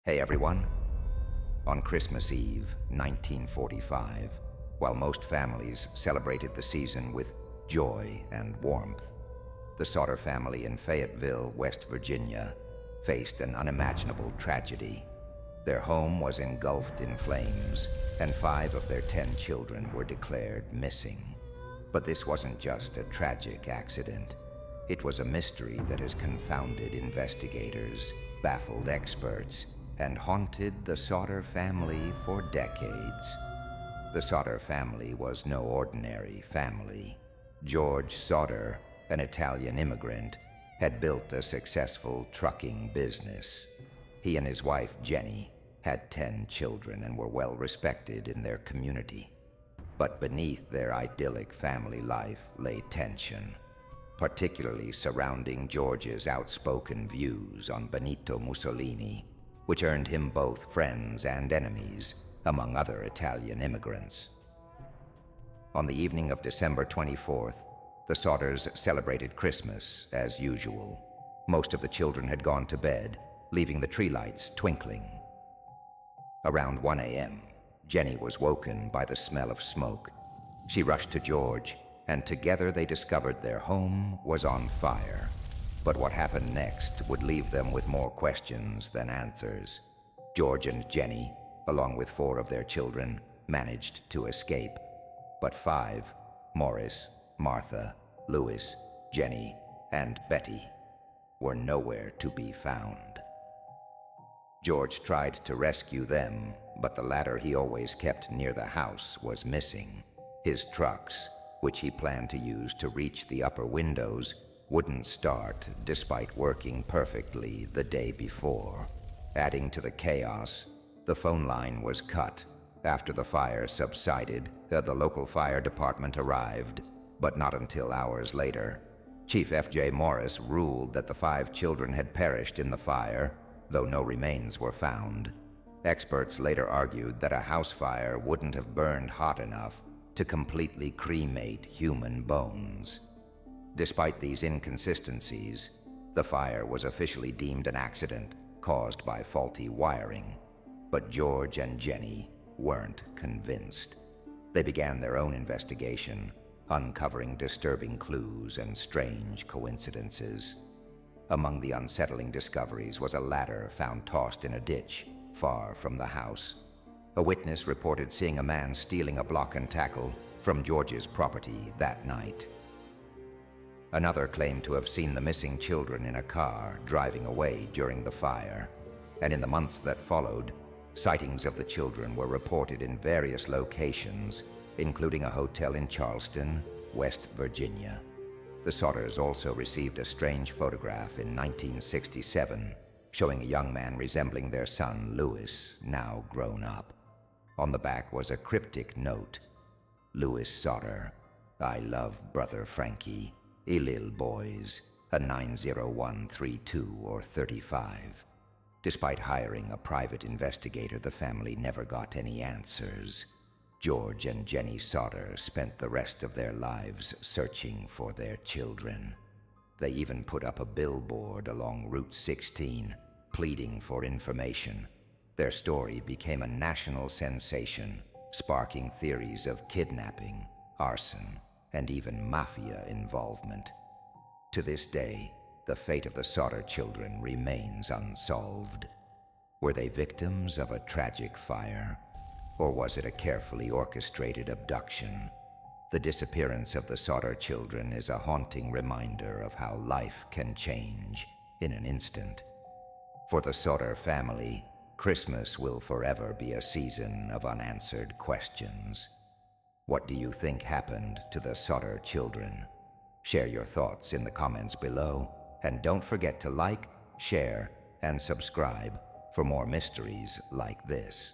Hey everyone. On Christmas Eve, 1945, while most families celebrated the season with joy and warmth, the Sodder family in Fayetteville, West Virginia, faced an unimaginable tragedy. Their home was engulfed in flames, and 5 of their 10 children were declared missing. But this wasn't just a tragic accident. It was a mystery that has confounded investigators, baffled experts, and haunted the Sodder family for decades. The Sodder family was no ordinary family. George Sodder, an Italian immigrant, had built a successful trucking business. He and his wife, Jenny, had 10 children and were well respected in their community. But beneath their idyllic family life lay tension, particularly surrounding George's outspoken views on Benito Mussolini, which earned him both friends and enemies among other Italian immigrants. On the evening of December 24th, the Sodders celebrated Christmas as usual. Most of the children had gone to bed, leaving the tree lights twinkling. Around 1 a.m., Jenny was woken by the smell of smoke. She rushed to George, and together they discovered their home was on fire. But what happened next would leave them with more questions than answers. George and Jenny, along with 4 of their children, managed to escape. But 5, Morris, Martha, Louis, Jenny, and Betty, were nowhere to be found. George tried to rescue them, but the ladder he always kept near the house was missing. His trucks, which he planned to use to reach the upper windows, wouldn't start despite working perfectly the day before. Adding to the chaos, the phone line was cut. After the fire subsided, the local fire department arrived, but not until hours later. Chief F.J. Morris ruled that the 5 children had perished in the fire, though no remains were found. Experts later argued that a house fire wouldn't have burned hot enough to completely cremate human bones. Despite these inconsistencies, the fire was officially deemed an accident caused by faulty wiring. But George and Jenny weren't convinced. They began their own investigation, uncovering disturbing clues and strange coincidences. Among the unsettling discoveries was a ladder found tossed in a ditch far from the house. A witness reported seeing a man stealing a block and tackle from George's property that night. Another claimed to have seen the missing children in a car driving away during the fire, and in the months that followed, sightings of the children were reported in various locations, including a hotel in Charleston, West Virginia. The Sodders also received a strange photograph in 1967, showing a young man resembling their son, Louis, now grown up. On the back was a cryptic note: Louis Sodder, I love brother Frankie. Lil boys, a 90132 or 35. Despite hiring a private investigator, the family never got any answers. George and Jenny Sodder spent the rest of their lives searching for their children. They even put up a billboard along Route 16, pleading for information. Their story became a national sensation, sparking theories of kidnapping, arson, and even mafia involvement. To this day, the fate of the Sodder children remains unsolved. Were they victims of a tragic fire, or was it a carefully orchestrated abduction? The disappearance of the Sodder children is a haunting reminder of how life can change in an instant. For the Sodder family, Christmas will forever be a season of unanswered questions. What do you think happened to the Sodder children? Share your thoughts in the comments below, and don't forget to like, share, and subscribe for more mysteries like this.